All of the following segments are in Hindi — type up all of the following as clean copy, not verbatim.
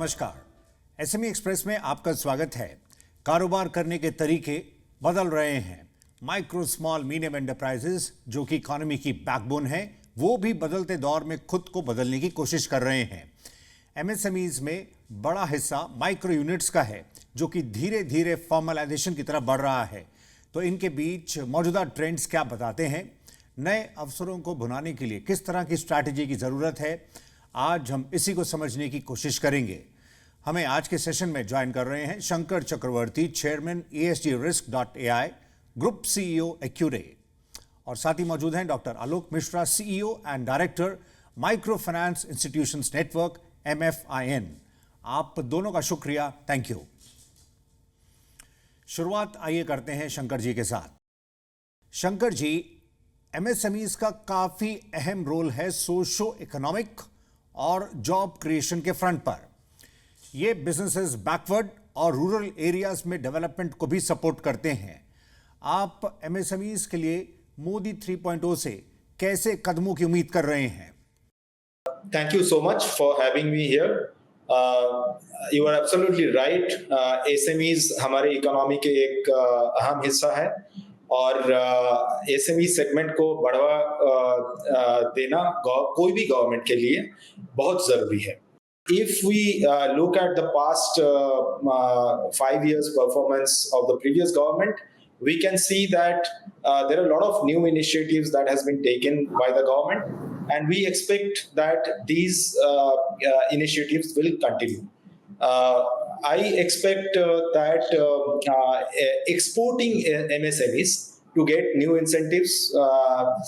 नमस्कार। एसएमई एक्सप्रेस में आपका स्वागत है। कारोबार करने के तरीके बदल रहे हैं। माइक्रो स्मॉल मीडियम एंटरप्राइजेस जो कि इकोनॉमी की बैकबोन है, वो भी बदलते दौर में खुद को बदलने की कोशिश कर रहे हैं। एमएसएमईज में बड़ा हिस्सा माइक्रो यूनिट्स का है जो कि धीरे धीरे फॉर्मलाइजेशन की तरफ बढ़ रहा है। तो इनके बीच मौजूदा ट्रेंड्स क्या बताते हैं, नए अवसरों को भुनाने के लिए किस तरह की स्ट्रैटेजी की जरूरत है, आज हम इसी को समझने की कोशिश करेंगे। हमें आज के सेशन में ज्वाइन कर रहे हैं शंकर चक्रवर्ती, चेयरमैन ESGrisk.ai, ग्रुप CEO एक्यूरे, और साथ ही मौजूद हैं doctor Alok Mishra, CEO and director micro finance institutions network MFIN। आप दोनों का शुक्रिया, थैंक यू। शुरुआत आइए करते हैं शंकर जी के साथ। शंकर जी, MSMEs का काफी अहम रोल है सोशो इकोनॉमिक और जॉब क्रिएशन के फ्रंट पर। ये बिजनेसेस बैकवर्ड और रूरल एरियाज में डेवलपमेंट को भी सपोर्ट करते हैं। आप MSMEs के लिए मोदी 3.0 से कैसे कदमों की उम्मीद कर रहे हैं? Thank you so much for having me here. You are absolutely right. SMEs हमारे इकोनॉमी के एक अहम हिस्सा है और SME सेगमेंट को बढ़ावा देना कोई भी गवर्नमेंट के लिए बहुत जरूरी है। If we look at the past 5 years performance of the previous government, we can see that there are a lot of new initiatives that has been taken by the government, and we expect that these initiatives will continue. I expect that exporting MSMEs to get new incentives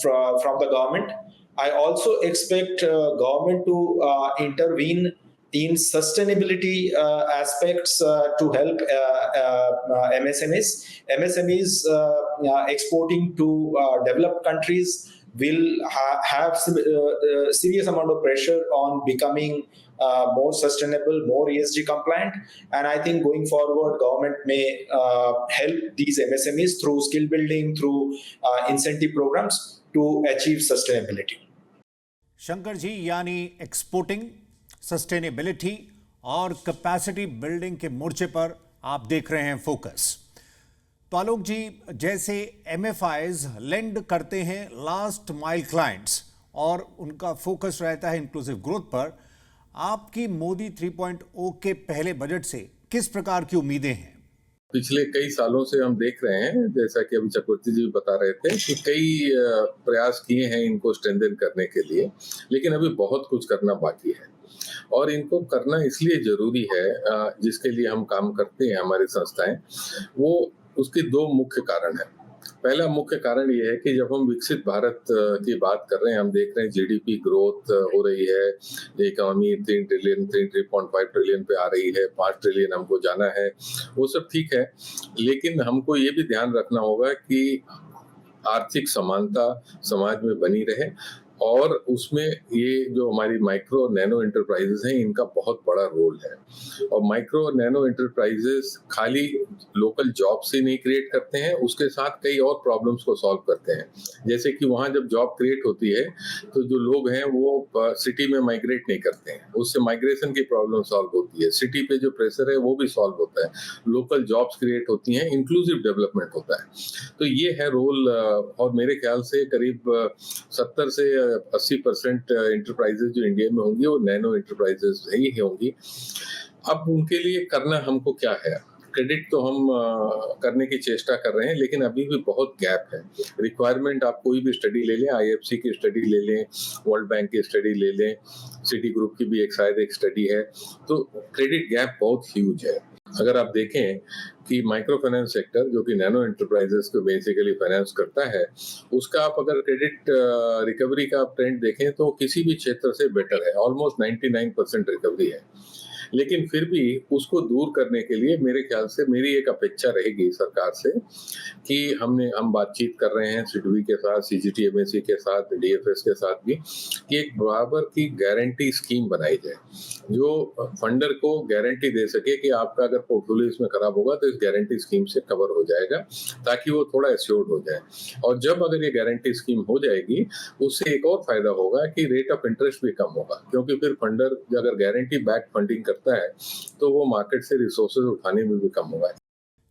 from the government. I also expect government to intervene in sustainability aspects to help MSMEs. MSMEs exporting to developed countries will have serious amount of pressure on becoming more sustainable, more ESG compliant, and I think going forward government may help these MSMEs through skill building, through incentive programs to achieve sustainability. Shankar ji, यानी एक्सपोर्टिंग, सस्टेनेबिलिटी और कैपेसिटी बिल्डिंग के मोर्चे पर आप देख रहे हैं फोकस। तो आलोक जी, जैसे MFIs लेंड करते हैं लास्ट माइल क्लाइंट्स और उनका फोकस रहता है इंक्लूसिव ग्रोथ पर, आपकी मोदी 3.0 के पहले बजट से किस प्रकार की उम्मीदें हैं? पिछले कई सालों से हम देख रहे हैं, जैसा कि अभी चक्रवर्ती जी बता रहे थे, कि कई प्रयास किए हैं इनको स्ट्रेंथन करने के लिए, लेकिन अभी बहुत कुछ करना बाकी है और इनको करना इसलिए जरूरी है, जिसके लिए हम काम करते हैं हमारी संस्थाएं, वो उसके दो मुख्य कारण हैं। पहला मुख्य कारण ये है कि जब हम विकसित भारत की बात कर रहे हैं, हम देख रहे हैं GDP ग्रोथ हो रही है, इकोनॉमी 3 ट्रिलियन 3.5 ट्रिलियन पे आ रही है, 5 ट्रिलियन हमको जाना है, वो सब ठीक है, लेकिन हमको ये भी ध्यान रखना होगा कि आर्थिक समानता समाज में बनी रहे और उसमें ये जो हमारी माइक्रो नैनो एंटरप्राइजेस हैं, इनका बहुत बड़ा रोल है। और माइक्रो नैनो एंटरप्राइजेस खाली लोकल जॉब से नहीं क्रिएट करते हैं, उसके साथ कई और प्रॉब्लम्स को सॉल्व करते हैं। जैसे कि वहाँ जब जॉब क्रिएट होती है तो जो लोग हैं वो सिटी में माइग्रेट नहीं करते हैं, उससे माइग्रेशन की प्रॉब्लम सॉल्व होती है, सिटी पे जो प्रेशर है वो भी सॉल्व होता है, लोकल जॉब्स क्रिएट होती हैं, इंक्लूसिव डेवलपमेंट होता है। तो ये है रोल, और मेरे ख्याल से करीब 70 से 80% एंटरप्राइजेस जो इंडिया में होंगी वो नैनो एंटरप्राइजेस ही होंगी। अब उनके लिए करना हमको क्या है? क्रेडिट तो हम करने की चेष्टा कर रहे हैं, लेकिन अभी भी बहुत गैप है। रिक्वायरमेंट आप कोई भी स्टडी ले लें, IFC की स्टडी ले लें, वर्ल्ड बैंक की स्टडी ले लें, सिटी ग्रुप की भी शायद एक स्टडी है, तो क्रेडिट गैप बहुत ह्यूज है। अगर आप देखें कि माइक्रो फाइनेंस सेक्टर जो कि नैनो एंटरप्राइजेस को बेसिकली फाइनेंस करता है, उसका आप अगर क्रेडिट रिकवरी का आप ट्रेंड देखें तो किसी भी क्षेत्र से बेटर है, ऑलमोस्ट 99% रिकवरी है। लेकिन फिर भी उसको दूर करने के लिए मेरे ख्याल से मेरी एक अपेक्षा रहेगी सरकार से कि हम बातचीत कर रहे हैं सिडबी के साथ, CGTMSE के साथ, DFS के साथ भी, कि एक बराबर की गारंटी स्कीम बनाई जाए जो फंडर को गारंटी दे सके कि आपका अगर पोर्टफोलियो इसमें खराब होगा तो इस गारंटी स्कीम से कवर हो जाएगा, ताकि वो थोड़ा एश्योर्ड हो जाए। और जब अगर ये गारंटी स्कीम हो जाएगी, उससे एक और फायदा होगा कि रेट ऑफ इंटरेस्ट भी कम होगा, क्योंकि फिर फंडर अगर गारंटी बैक फंडिंग करता सकता है, तो वो मार्केट से रिसोर्सेज उठाने में भी कम होगा।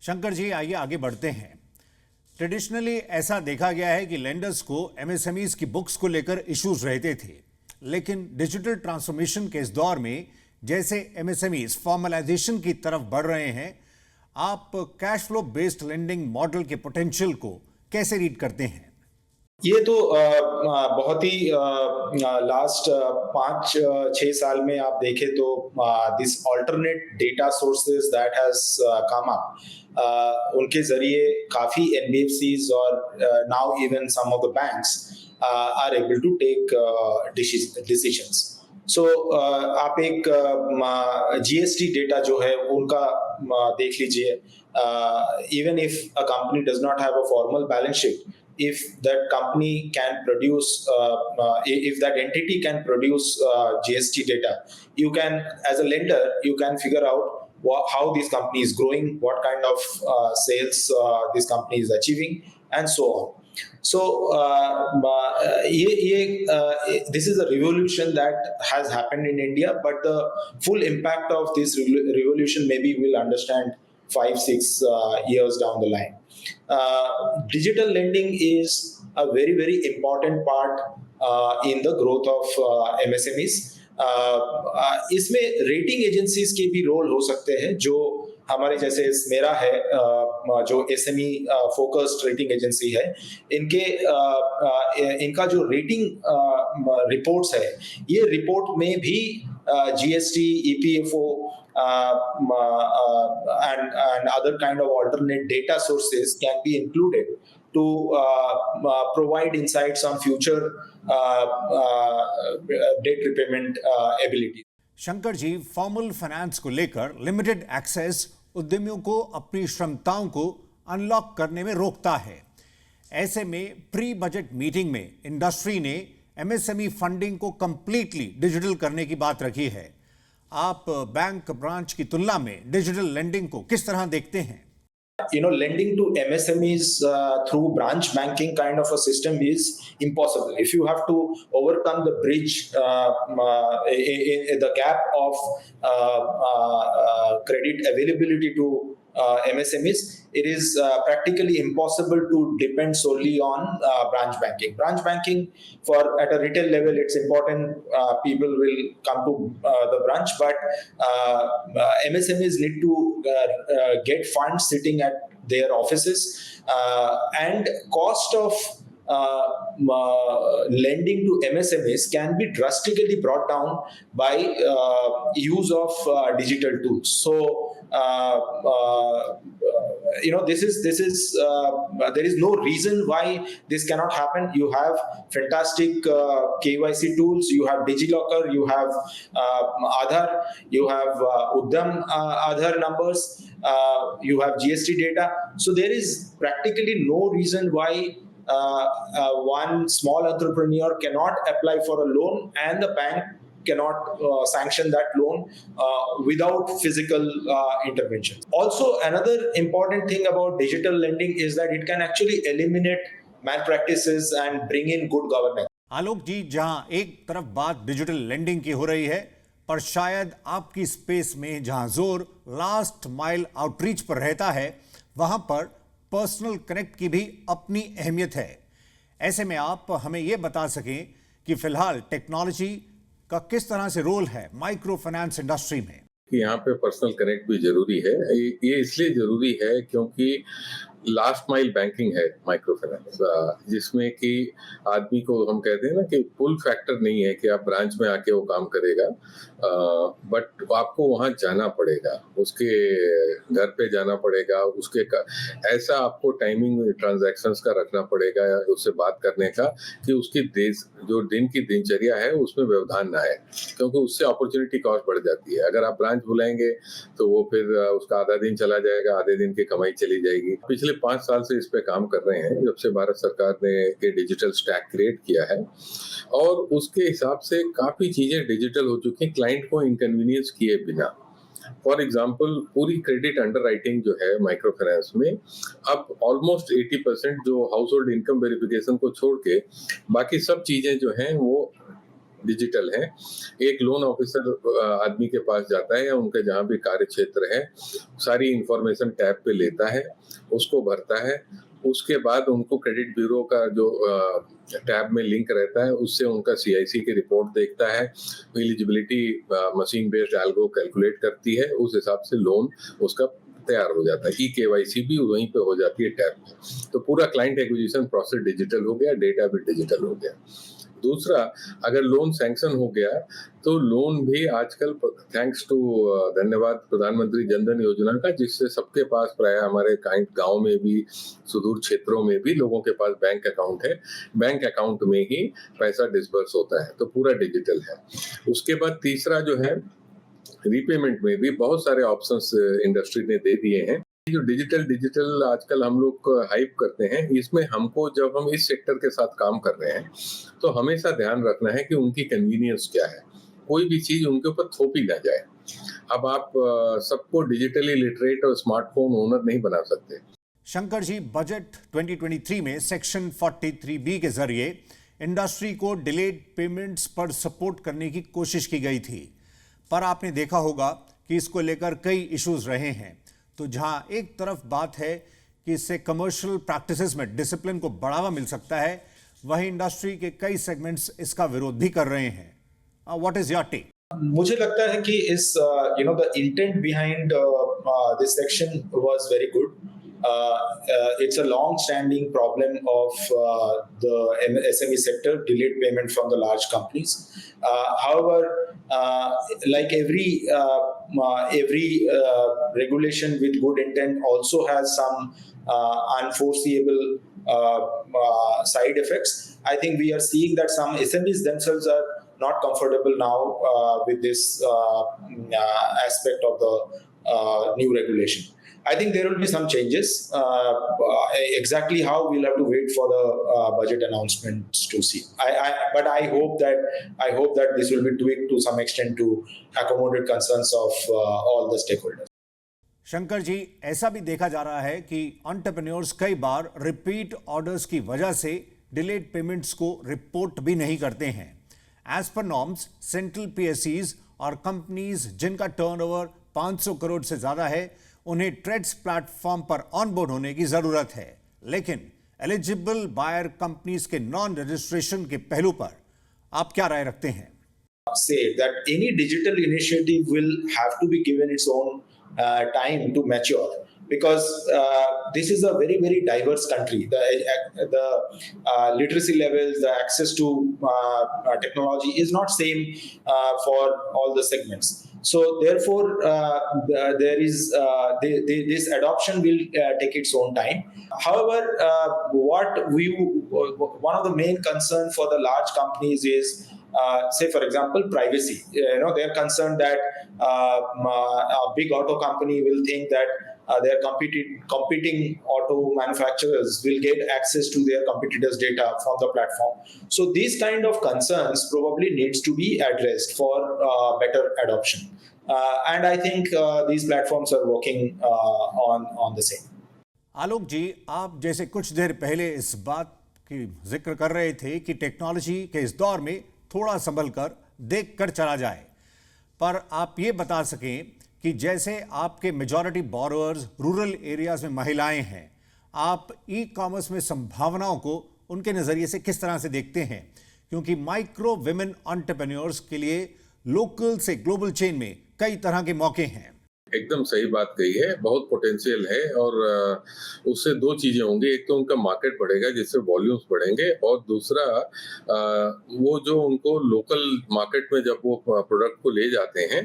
शंकर जी, आइए आगे बढ़ते हैं। ट्रेडिशनली ऐसा देखा गया है कि लेंडर्स को एमएसएमईज की बुक्स को लेकर इश्यूज रहते थे, लेकिन डिजिटल ट्रांसफॉर्मेशन के इस दौर में जैसे एमएसएमईज फॉर्मलाइजेशन की तरफ बढ़ रहे हैं, आप cash flow based lending model के पोटेंशियल को कैसे रीड करते हैं? ये तो बहुत ही लास्ट 5-6 साल में आप देखें तो this alternate data sources that has come up, उनके जरिए काफी एनबीएफसीज और now even some of the banks are able to take decisions. So आप एक जीएसटी डेटा जो है उनका देख लीजिए। Even if a company does not have a formal balance sheet, if that company can produce if that entity can produce GST data, you can, as a lender, you can figure out how this company is growing, what kind of sales this company is achieving, and so on. So this is a revolution that has happened in India, but the full impact of this revolution maybe we'll understand 5-6 years down the line. Digital lending is a very, very important part in the growth of MSMEs. इसमें रेटिंग एजेंसीज के भी रोल हो सकते हैं, जो हमारे जैसे मेरा है जो एसएमई फोकस्ड रेटिंग एजेंसी है, इनका जो रेटिंग रिपोर्ट्स है, ये रिपोर्ट में भी GST, EPFO and other kind of alternate data sources can be included to provide insights on future debt repayment ability. Shankar ji, formal finance को लेकर लिमिटेड एक्सेस उद्यमियों को अपनी क्षमताओं को अनलॉक करने में रोकता है। ऐसे में प्री बजट मीटिंग में इंडस्ट्री ने एमएसएमई फंडिंग को कंप्लीटली डिजिटल करने की बात रखी है। आप बैंक ब्रांच की तुलना में डिजिटल लेंडिंग को किस तरह देखते हैं? Lending to MSMEs through branch banking kind of a system is impossible. If you have to overcome the bridge, the gap of credit availability to MSMEs, it is practically impossible to depend solely on branch banking. Branch banking, at a retail level, it's important. People will come to the branch, but MSMEs need to get funds sitting at their offices, and cost of lending to MSMEs can be drastically brought down by use of digital tools. So this is there is no reason why this cannot happen. You have fantastic KYC tools, you have DigiLocker, you have Aadhaar, you have Udyam Aadhaar numbers, you have GST data. So there is practically no reason why one small entrepreneur cannot apply for a loan and the bank cannot sanction that loan without physical intervention. Also, another important thing about digital lending is that it can actually eliminate malpractices and bring in good governance. आलोक जी, जहां एक तरफ बात डिजिटल लेंडिंग की हो रही है, पर शायद आपकी स्पेस में जहां जोर लास्ट माइल आउटरीच पर रहता है, वहां पर पर्सनल कनेक्ट की भी अपनी अहमियत है। ऐसे में आप हमें यह बता सकें कि फिलहाल टेक्नोलॉजी का किस तरह से रोल है माइक्रो फाइनेंस इंडस्ट्री में? कि यहाँ पे पर्सनल कनेक्ट भी जरूरी है। ये इसलिए जरूरी है क्योंकि लास्ट माइल बैंकिंग है माइक्रो फाइनेंस, जिसमें कि आदमी को हम कहते हैं ना कि पुल फैक्टर नहीं है कि आप ब्रांच में आके वो काम करेगा, बट आपको वहाँ जाना पड़ेगा, उसके घर पे जाना पड़ेगा, उसके ऐसा आपको टाइमिंग ट्रांजैक्शंस का रखना पड़ेगा, उससे बात करने का, कि उसकी जो दिन की दिनचर्या है उसमें व्यवधान ना आए, क्योंकि उससे अपॉर्चुनिटी कॉस्ट बढ़ जाती है। अगर आप ब्रांच बुलाएंगे तो वो फिर उसका आधा दिन चला जाएगा, आधे दिन की कमाई चली जाएगी। पिछले 5 साल से इस पे काम कर रहे हैं, जब से भारत सरकार ने ये डिजिटल स्टैक क्रिएट किया है, और उसके हिसाब से काफी चीजें डिजिटल हो चुकी हैं, क्लाइंट को इनकन्वीनियंस किए बिना। फॉर एग्जाम्पल, पूरी क्रेडिट अंडरराइटिंग जो है माइक्रो फाइनेंस में अब ऑलमोस्ट 80% जो हाउस होल्ड इनकम वेरिफिकेशन को छोड़ के बाकी सब चीजें जो हैं वो डिजिटल हैं। एक लोन ऑफिसर आदमी के पास जाता है या उनके जहाँ भी कार्य क्षेत्र है, सारी इंफॉर्मेशन टैब पे लेता है, उसको भरता है। उसके बाद उनको क्रेडिट ब्यूरो का जो टैब में लिंक रहता है, उससे उनका सीआईसी की रिपोर्ट देखता है, eligibility machine based algo calculate करती है, उस हिसाब से लोन उसका तैयार हो जाता है। केवाईसी भी वहीं पे हो जाती है टैब में। तो पूरा क्लाइंट एक्विजिशन प्रोसेस डिजिटल हो गया, डेटा भी डिजिटल हो गया। दूसरा, अगर लोन सैंक्शन हो गया तो लोन भी आजकल थैंक्स टू धन्यवाद प्रधानमंत्री जनधन योजना का, जिससे सबके पास प्राय हमारे गांव में भी, सुदूर क्षेत्रों में भी लोगों के पास बैंक अकाउंट है। बैंक अकाउंट में ही पैसा डिसबर्स होता है, तो पूरा डिजिटल है। उसके बाद तीसरा जो है, रीपेमेंट में भी बहुत सारे ऑप्शंस इंडस्ट्री ने दे दिए हैं। जो डिजिटल आजकल हम लोग हाइप करते हैं, इसमें हमको जब हम इस सेक्टर के साथ काम कर रहे हैं तो हमेशा ध्यान रखना है कि उनकी कन्वीनियंस क्या है, कोई भी चीज उनके ऊपर थोपी ना जाए। अब आप सबको डिजिटली लिटरेट और स्मार्टफोन ओनर नहीं बना सकते। शंकर जी, बजट 2023 में सेक्शन 43B के जरिए इंडस्ट्री को डिलेड पेमेंट्स पर सपोर्ट करने की कोशिश की गई थी, पर आपने देखा होगा कि इसको लेकर कई इश्यूज रहे हैं। तो जहां एक तरफ बात है कि इससे कमर्शियल प्रैक्टिसेस में डिसिप्लिन को बढ़ावा मिल सकता है, वहीं इंडस्ट्री के कई सेगमेंट्स इसका विरोध भी कर रहे हैं। What is your take? मुझे लगता है कि इस the intent behind this section was very good. It's a long-standing problem of the SME sector, delayed payment from the large companies. However, like every regulation with good intent also has some unforeseeable side effects. I think we are seeing that some SMEs themselves are not comfortable now with this aspect of the new regulation. I think there will be some changes. Exactly how, we'll have to wait for the budget announcements to see. But I hope that this will be tweaked to some extent to accommodate concerns of all the stakeholders. Shankar ji, ऐसा भी देखा जा रहा है कि एंटरप्रेन्योर्स कई बार रिपीट ऑर्डर्स की वजह से डिलेड पेमेंट्स को रिपोर्ट भी नहीं करते हैं। एज पर नॉर्म्स, सेंट्रल पीएससीज और कंपनीज जिनका टर्नओवर 500 करोड़ से ज्यादा है, उन्हें ट्रेड्स प्लेटफॉर्म पर ऑनबोर्ड होने की जरूरत है। लेकिन एलिजिबल बायर कंपनीज के नॉन रजिस्ट्रेशन के पहलू पर आप क्या राय रखते हैं? Say that any digital initiative will have to be given its own time to mature, because this is a very, very diverse country. The literacy levels, the access to technology is not same for all the segments. So therefore, this adoption will take its own time. However, one of the main concern for the large companies is, say for example, privacy. They're concerned that a big auto company will think that their competing auto manufacturers will get access to their competitors' data from the platform. So these kind of concerns probably needs to be addressed for better adoption. And I think these platforms are working on the same. आलोक जी, आप जैसे कुछ देर पहले इस बात की जिक्र कर रहे थे कि टेक्नोलॉजी के इस दौर में थोड़ा संभल कर देख कर चला जाए, पर आप ये बता सकें कि जैसे आपके मेजॉरिटी बोरोअर्स रूरल एरियाज में महिलाएं हैं, आप ई कॉमर्स में संभावनाओं को उनके नज़रिए से किस तरह से देखते हैं? क्योंकि माइक्रो विमेन एंटरप्रेन्योर्स के लिए लोकल से ग्लोबल चेन में कई तरह के मौके हैं। एकदम सही बात कही है, बहुत पोटेंशियल है और उससे दो चीजें होंगी। एक तो उनका मार्केट बढ़ेगा जिससे वॉल्यूम्स बढ़ेंगे, और दूसरा वो जो उनको लोकल मार्केट में जब वो प्रोडक्ट को ले जाते हैं,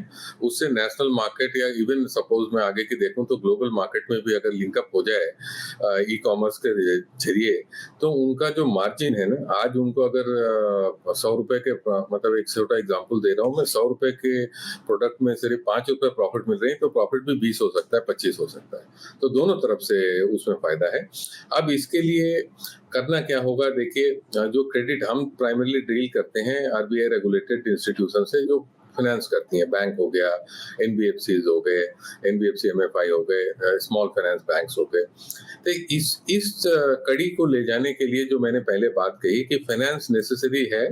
उससे नेशनल मार्केट या इवन सपोज मैं आगे की देखूं तो ग्लोबल मार्केट में भी अगर लिंकअप हो जाए ई कॉमर्स के जरिए, तो उनका जो मार्जिन है ना, आज उनको अगर 100 रुपए के, मतलब एक छोटा एग्जाम्पल दे रहा हूँ मैं, 100 रुपए के प्रोडक्ट में सिर्फ 5 रुपए प्रॉफिट मिल रहे हैं, तो प्रॉफिट भी 20 हो सकता है, 25 हो सकता है। तो दोनों तरफ से उसमें फायदा है। अब इसके लिए करना क्या होगा? देखिए, जो क्रेडिट हम प्राइमरीली डील करते हैं आरबीआई रेगुलेटेड इंस्टीट्यूशन से, जो फाइनेंस करती हैं, बैंक हो गया, एनबीएफसीज हो गए, एनबीएफसी एमएफआई हो गए, स्मॉल फाइनेंस बैंक्स हो गए। तो इस कड़ी को ले जाने के लिए जो मैंने पहले बात कही कि फाइनेंस नेसेसरी है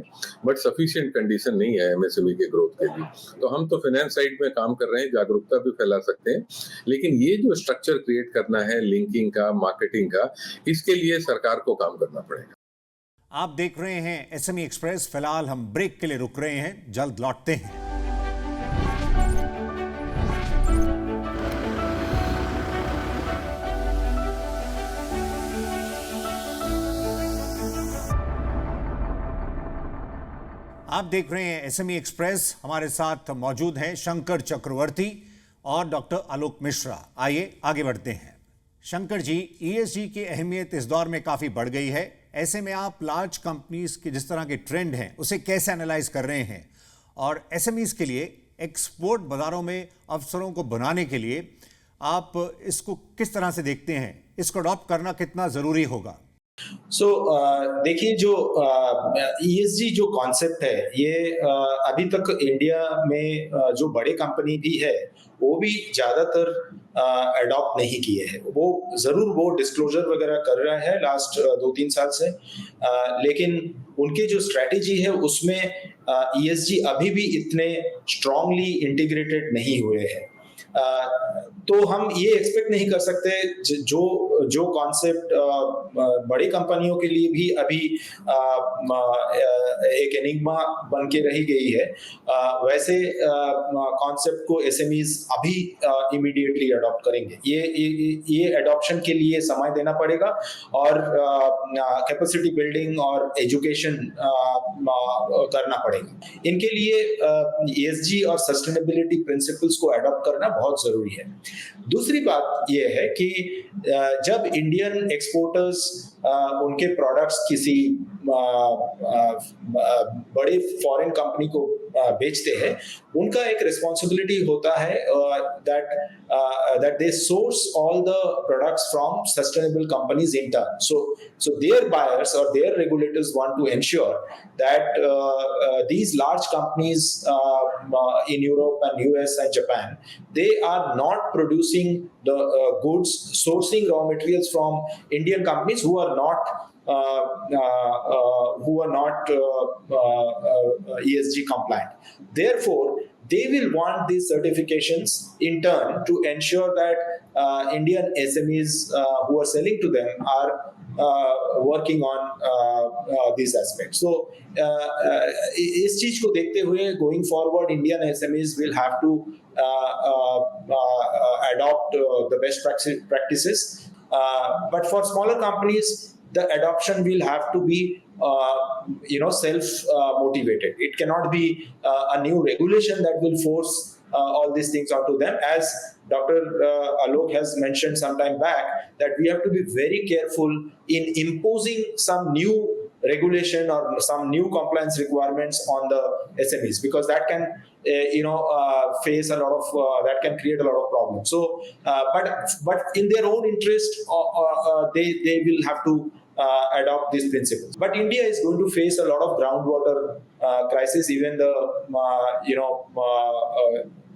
बट सफिशिएंट कंडीशन नहीं है एमएसएमई के ग्रोथ के लिए, तो हम तो फाइनेंस साइड में काम कर रहे हैं, जागरूकता भी फैला सकते हैं, लेकिन ये जो स्ट्रक्चर क्रिएट करना है लिंकिंग का, मार्केटिंग का, इसके लिए सरकार को काम करना पड़ेगा। आप देख रहे हैं एसएमई एक्सप्रेस। फिलहाल हम ब्रेक के लिए रुक रहे हैं, जल्द लौटते हैं। आप देख रहे हैं एसएमई एक्सप्रेस। हमारे साथ मौजूद हैं शंकर चक्रवर्ती और डॉक्टर आलोक मिश्रा। आइए आगे बढ़ते हैं। शंकर जी, ईएसजी की अहमियत इस दौर में काफी बढ़ गई है। ऐसे में आप लार्ज कंपनीज के जिस तरह के ट्रेंड हैं उसे कैसे एनालाइज कर रहे हैं, और एसएमईज के लिए एक्सपोर्ट बाजारों में अवसरों को बनाने के लिए आप इसको किस तरह से देखते हैं? इसको अडॉप्ट करना कितना जरूरी होगा? देखिए, जो ESG जो कॉन्सेप्ट है, ये अभी तक इंडिया में जो बड़े कंपनी भी है वो भी ज्यादातर अडॉप्ट नहीं किए हैं। वो डिस्क्लोजर वगैरह कर रहा है लास्ट 2-3 साल से, लेकिन उनके जो स्ट्रेटेजी है उसमें ESG अभी भी इतने स्ट्रांगली इंटीग्रेटेड नहीं हुए हैं। तो हम ये एक्सपेक्ट नहीं कर सकते जो कॉन्सेप्ट बड़ी कंपनियों के लिए भी अभी एक एनिग्मा बन के रही गई है, वैसे कॉन्सेप्ट को एसएमईज अभी इमीडिएटली अडॉप्ट करेंगे। ये अडॉप्शन के लिए समय देना पड़ेगा और कैपेसिटी बिल्डिंग और एजुकेशन करना पड़ेगा। इनके लिए ESG और सस्टेनेबिलिटी प्रिंसिपल्स को अडॉप्ट करना बहुत जरूरी है। दूसरी बात यह है कि जब इंडियन एक्सपोर्टर्स उनके प्रोडक्ट्स किसी बड़े फॉरेन कंपनी को बेचते हैं, उनका एक रिस्पॉन्सिबिलिटी होता है that they source all the products from sustainable companies in turn. So their buyers or their regulators want to ensure that these large companies in Europe and US and Japan, they are not producing the goods, sourcing raw materials from Indian companies who are not ESG compliant. Therefore, they will want these certifications in turn to ensure that Indian SMEs who are selling to them are working on these aspects. So, इस चीज को देखते हुए going forward, Indian SMEs will have to adopt the best practices. But for smaller companies, the adoption will have to be self motivated. It cannot be a new regulation that will force all these things onto them. As Dr. Alok has mentioned some time back, that we have to be very careful in imposing some new regulation or some new compliance requirements on the SMEs, because that can face a lot of that can create a lot of problems. So but in their own interest, they will have to adopt these principles. But India is going to face a lot of groundwater crisis. Even the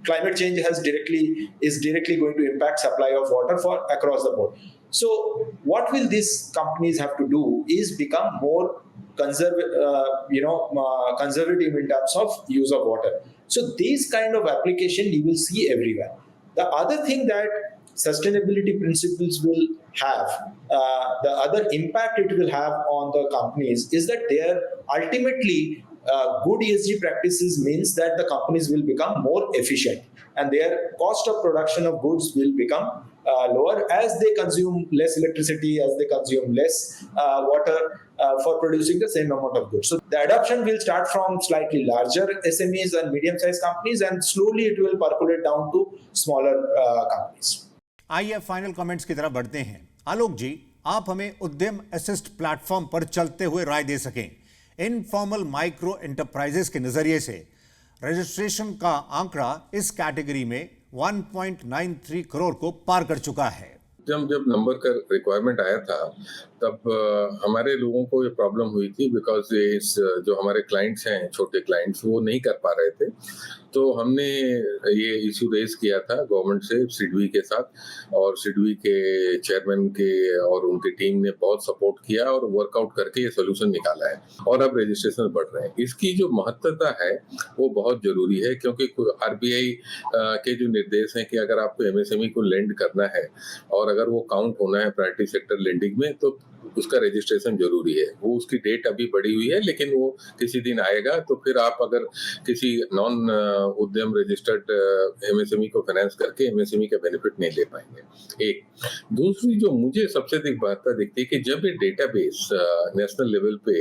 climate change is directly going to impact supply of water for across the board. So what will these companies have to do is become more conservative in terms of use of water. So these kind of application you will see everywhere. The other thing that sustainability principles will have, the other impact it will have on the companies is that they are ultimately good ESG practices means that the companies will become more efficient and their cost of production of goods will become lower as they consume less electricity, as they consume less water for producing the same amount of goods. So the adoption will start from slightly larger SMEs and medium-sized companies, and slowly it will percolate down to smaller companies. आइए फाइनल कमेंट्स की तरफ बढ़ते हैं। आलोक जी, आप हमें उद्यम असिस्ट प्लेटफॉर्म पर चलते हुए राय दे सकें। इनफॉर्मल माइक्रो एंटरप्राइजेस के नजरिए से रजिस्ट्रेशन का आंकड़ा इस कैटेगरी में 1.93 करोड़ को पार कर चुका है। जब नंबर का रिक्वायरमेंट आया था तब हमारे लोगों को ये प्रॉब्लम हुई थी बिकॉज इस जो हमारे क्लाइंट्स हैं, छोटे क्लाइंट्स, वो नहीं कर पा रहे थे। तो हमने ये इशू रेज किया था गवर्नमेंट से सिडबी के साथ, और सिडबी के चेयरमैन के और उनकी टीम ने बहुत सपोर्ट किया और वर्कआउट करके ये सोल्यूशन निकाला है, और अब रजिस्ट्रेशन बढ़ रहे हैं। इसकी जो महत्वता है वो बहुत जरूरी है, क्योंकि आरबीआई के जो निर्देश हैं कि अगर आपको एमएसएमई को लेंड करना है और अगर वो काउंट होना है प्रायोरिटी सेक्टर लेंडिंग में, तो उसका रजिस्ट्रेशन जरूरी है। वो उसकी डेट अभी बढ़ी हुई है, लेकिन वो किसी दिन आएगा। तो फिर आप अगर किसी नॉन उद्यम रजिस्टर्ड एमएसएमई को फाइनेंस करके एमएसएमई का बेनिफिट नहीं ले पाएंगे। एक दूसरी जो मुझे सबसे अधिक बात दिखती है कि जब ये डेटाबेस नेशनल लेवल पे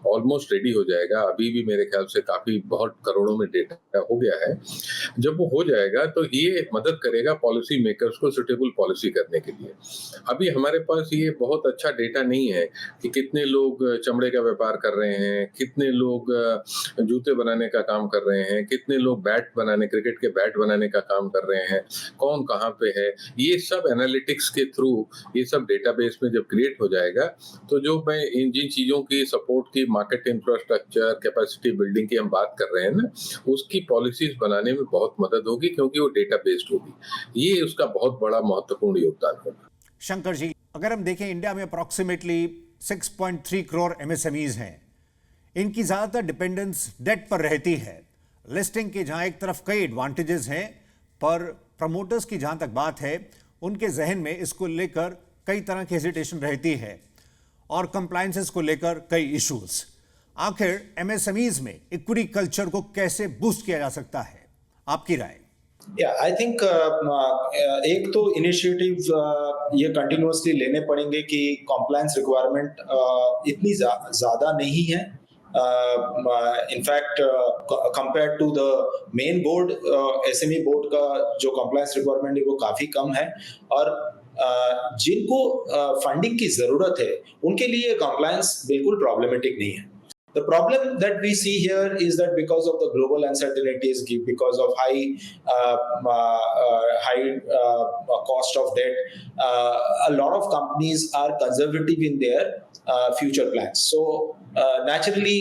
ऑलमोस्ट रेडी हो जाएगा, अभी भी मेरे ख्याल से काफी बहुत करोड़ों में डेटा हो गया है, जब वो हो जाएगा तो ये मदद करेगा पॉलिसी मेकर्स को सुटेबल पॉलिसी करने के लिए। अभी हमारे पास ये बहुत अच्छा डेटा नहीं है कि कितने लोग चमड़े का व्यापार कर रहे हैं, कितने लोग जूते बनाने का काम कर रहे हैं, कितने लोग बैट बनाने, क्रिकेट के बैट बनाने का काम कर रहे हैं, कौन कहाँ पे है। ये सब एनालिटिक्स के थ्रू ये सब डेटाबेस में जब क्रिएट हो जाएगा, तो जो मैं इन जिन चीजों की सपोर्ट की, मार्केट इंफ्रास्ट्रक्चर, कैपेसिटी बिल्डिंग की हम बात कर रहे हैं ना, उसकी पॉलिसीज बनाने में बहुत मदद होगी, क्योंकि वो डेटा बेस्ड होगी। ये उसका बहुत बड़ा महत्वपूर्ण योगदान होगा। शंकर जी, अगर हम देखें इंडिया में अप्रॉक्सीमेटली 6.3 करोड़ एमएसएमईज हैं। इनकी ज़्यादातर डिपेंडेंस डेट पर रहती है। लिस्टिंग के जहां एक तरफ कई एडवांटेजेस हैं, पर प्रमोटर्स की जहां तक बात है, उनके जहन में इसको लेकर कई तरह की हेजिटेशन रहती है और कंप्लायंसेस को लेकर कई इश्यूज। आखिर एमएसएमईज में इक्विटी कल्चर को कैसे बूस्ट किया जा सकता है, आपकी राय? आई थिंक एक तो इनिशिएटिव ये कंटिन्यूअसली लेने पड़ेंगे कि कॉम्प्लायंस रिक्वायरमेंट इतनी ज्यादा नहीं है। In fact compare to the main board, SME board का जो कॉम्प्लायंस रिक्वायरमेंट है वो काफी कम है, और जिनको फंडिंग की जरूरत है उनके लिए कॉम्प्लायंस बिल्कुल प्रॉब्लमेटिक नहीं है। The problem that we see here is that because of the global uncertainties, because of high cost of debt, a lot of companies are conservative in their future plans. So naturally,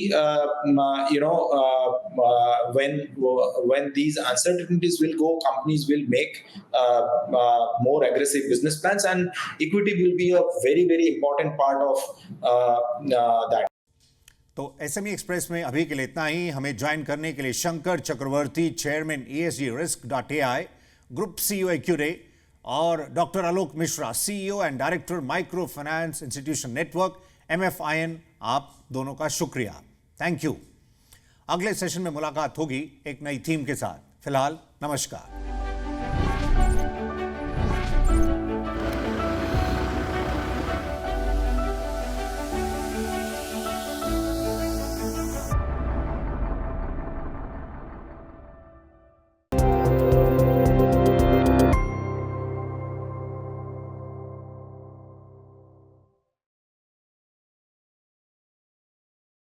when these uncertainties will go, companies will make more aggressive business plans, and equity will be a very, very important part of that. तो एसएमई एक्सप्रेस में अभी के लिए इतना ही। हमें ज्वाइन करने के लिए शंकर चक्रवर्ती, चेयरमैन ESGrisk.ai, ग्रुप CEO एक्यूरे, और doctor Alok Mishra, CEO and director micro finance institution network MFIN, आप दोनों का शुक्रिया, थैंक यू। अगले सेशन में मुलाकात होगी एक नई थीम के साथ। फिलहाल नमस्कार।